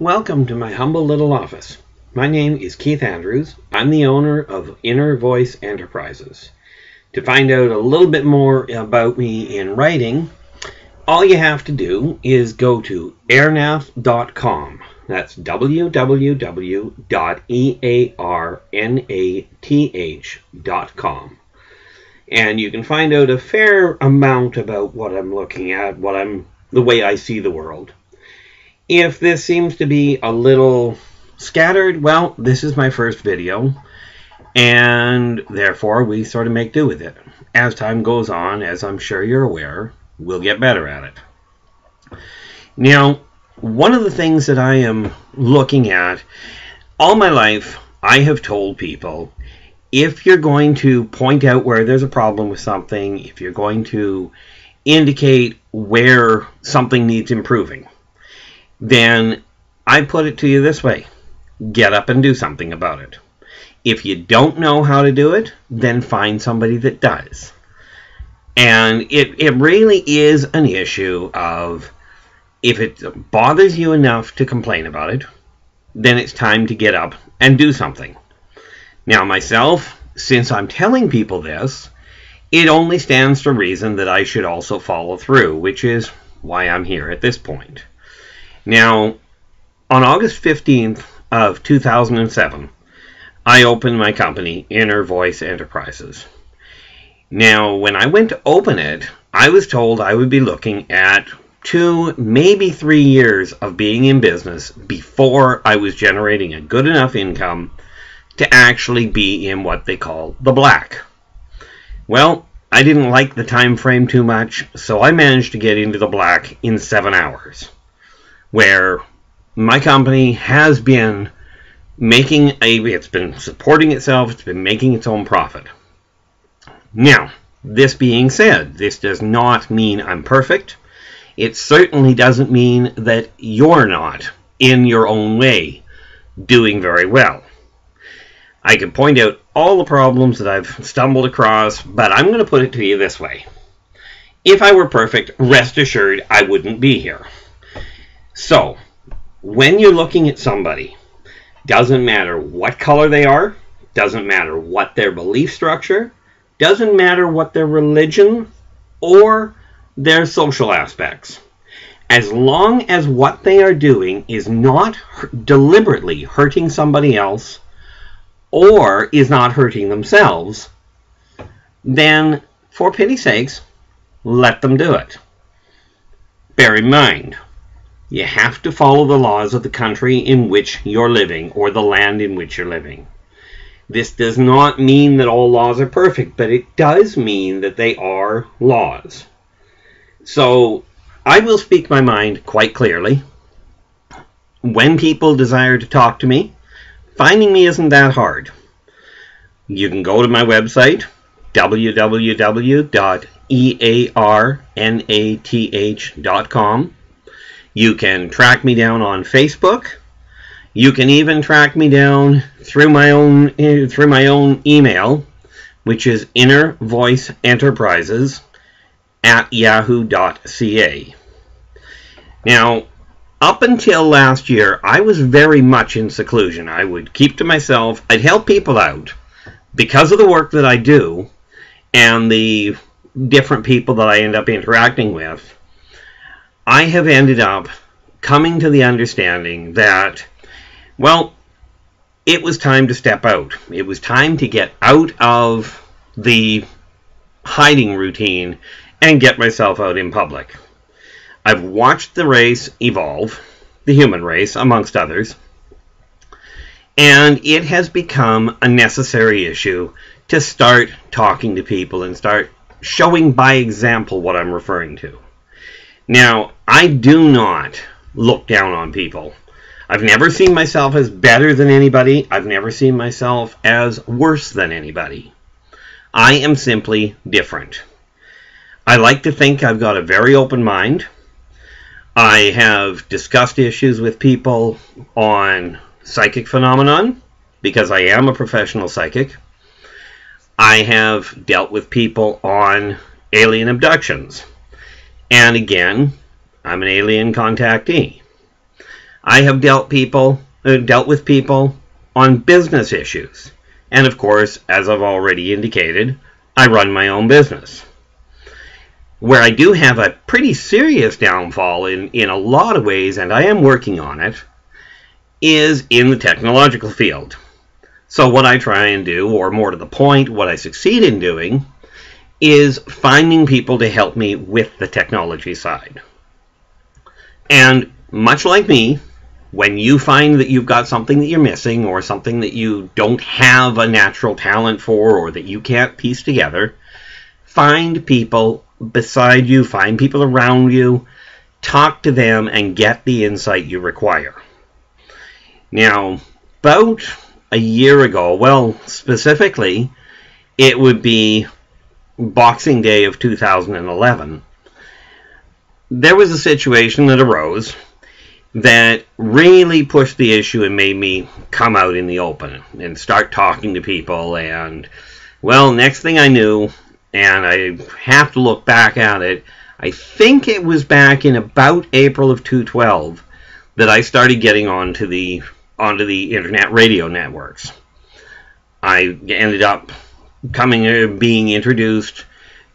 Welcome to my humble little office. My name is Keith Andrews. I'm the owner of Inner Voice Enterprises. To find out a little bit more about me in writing, all you have to do is go to airnath.com. That's www.airnath.com. And you can find out a fair amount about what I'm looking at, the way I see the world. If this seems to be a little scattered, well, this is my first video, and therefore we sort of make do with it. As time goes on, as I'm sure you're aware, we'll get better at it. Now, one of the things that I am looking at, all my life, I have told people, if you're going to point out where there's a problem with something, if you're going to indicate where something needs improving, then I put it to you this way: get up and do something about it. If you don't know how to do it, then find somebody that does. And it really is an issue of, if it bothers you enough to complain about it, then it's time to get up and do something. Now myself, since I'm telling people this, it only stands to reason that I should also follow through, which is why I'm here at this point. Now, on August 15th of 2007, I opened my company, Inner Voice Enterprises. Now, when I went to open it, I was told I would be looking at 2, maybe 3 years of being in business before I was generating a good enough income to actually be in what they call the black. Well, I didn't like the time frame too much, so I managed to get into the black in 7 hours, where my company has been it's been supporting itself, it's been making its own profit. Now, this being said, this does not mean I'm perfect. It certainly doesn't mean that you're not, in your own way, doing very well. I can point out all the problems that I've stumbled across, but I'm going to put it to you this way. If I were perfect, rest assured I wouldn't be here. So, when you're looking at somebody, doesn't matter what color they are, doesn't matter what their belief structure, doesn't matter what their religion or their social aspects. As long as what they are doing is not deliberately hurting somebody else or is not hurting themselves, then, for pity's sakes, let them do it. Bear in mind, you have to follow the laws of the country in which you're living, or the land in which you're living. This does not mean that all laws are perfect, but it does mean that they are laws. So, I will speak my mind quite clearly. When people desire to talk to me, finding me isn't that hard. You can go to my website, www.airnath.com. You can track me down on Facebook. You can even track me down through my own email, which is innervoiceenterprises@yahoo.ca. Now, up until last year, I was very much in seclusion. I would keep to myself. I'd help people out because of the work that I do and the different people that I end up interacting with. I have ended up coming to the understanding that, well, it was time to step out. It was time to get out of the hiding routine and get myself out in public. I've watched the race evolve, the human race, amongst others, and it has become a necessary issue to start talking to people and start showing by example what I'm referring to. Now, I do not look down on people. I've never seen myself as better than anybody. I've never seen myself as worse than anybody. I am simply different. I like to think I've got a very open mind. I have discussed issues with people on psychic phenomenon, because I am a professional psychic. I have dealt with people on alien abductions. And again, I'm an alien contactee. I have dealt with people on business issues. And of course, as I've already indicated, I run my own business. Where I do have a pretty serious downfall in a lot of ways, and I am working on it, is in the technological field. So what I try and do, or more to the point, what I succeed in doing, is finding people to help me with the technology side. And much like me, when you find that you've got something that you're missing, or something that you don't have a natural talent for, or that you can't piece together, find people beside you, find people around you, talk to them, and get the insight you require. Now, about a year ago, well, specifically, it would be Boxing Day of 2011, there was a situation that arose that really pushed the issue and made me come out in the open and start talking to people. And, well, next thing I knew, and I have to look back at it, I think it was back in about April of 2012 that I started getting onto the internet radio networks. I ended up being introduced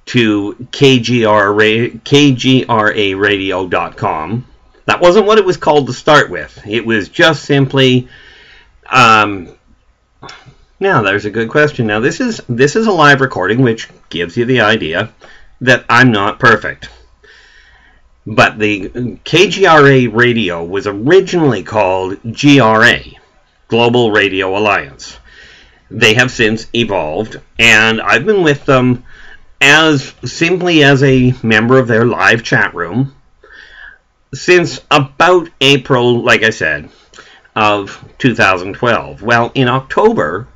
to KGRAradio.com. That wasn't what it was called to start with. It was just simply... now, there's a good question. Now, this is a live recording, which gives you the idea that I'm not perfect. But the KGRA Radio was originally called GRA, Global Radio Alliance. They have since evolved, and I've been with them simply as a member of their live chat room since about April, like I said, of 2012. Well, in October,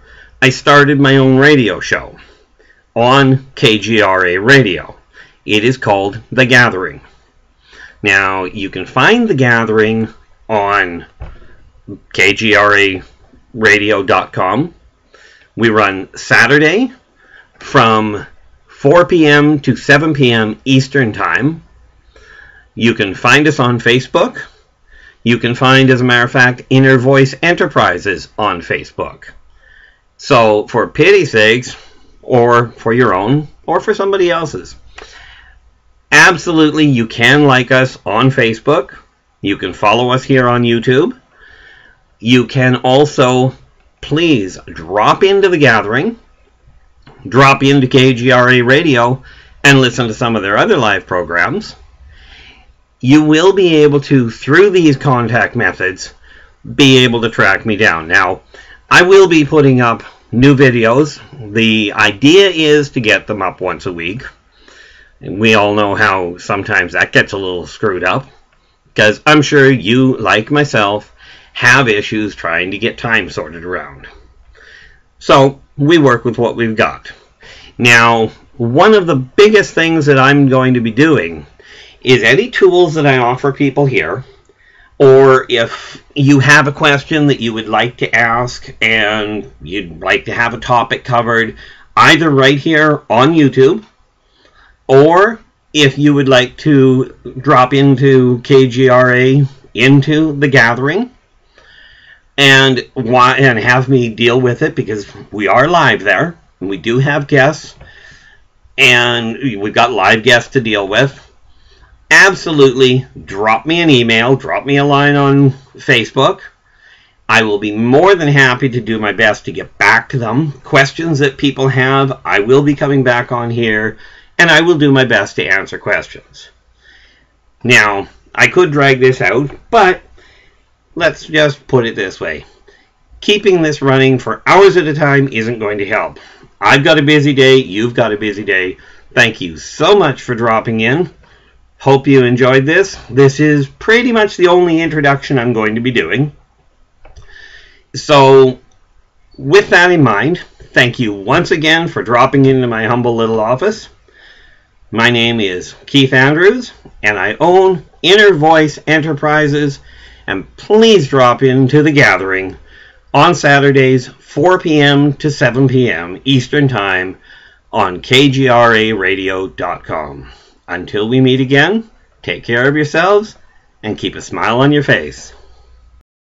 I started my own radio show on KGRA Radio. It is called The Gathering. Now, you can find The Gathering on KGRAradio.com. We run Saturday from 4 p.m. to 7 p.m. Eastern Time. You can find us on Facebook. You can find, as a matter of fact, Inner Voice Enterprises on Facebook. So, for pity's sakes, or for your own, or for somebody else's, absolutely, you can like us on Facebook. You can follow us here on YouTube. You can also, please, drop into The Gathering, drop into KGRA Radio, and listen to some of their other live programs. You will be able to, through these contact methods, be able to track me down. Now, I will be putting up new videos. The idea is to get them up once a week. And we all know how sometimes that gets a little screwed up, because I'm sure you, like myself, have issues trying to get time sorted around. So, we work with what we've got. Now, one of the biggest things that I'm going to be doing is any tools that I offer people here, or if you have a question that you would like to ask and you'd like to have a topic covered, either right here on YouTube, or if you would like to drop into KGRA, into The Gathering, and have me deal with it, because we are live there, and we do have guests, and we've got live guests to deal with. Absolutely, drop me an email, drop me a line on Facebook. I will be more than happy to do my best to get back to them. Questions that people have, I will be coming back on here, and I will do my best to answer questions. Now, I could drag this out, but let's just put it this way. Keeping this running for hours at a time isn't going to help. I've got a busy day, you've got a busy day. Thank you so much for dropping in. Hope you enjoyed this. This is pretty much the only introduction I'm going to be doing. So, with that in mind, thank you once again for dropping into my humble little office. My name is Keith Andrews, and I own Inner Voice Enterprises, and please drop into The Gathering on Saturdays, 4 p.m. to 7 p.m. Eastern Time on KGRAradio.com. Until we meet again, take care of yourselves and keep a smile on your face.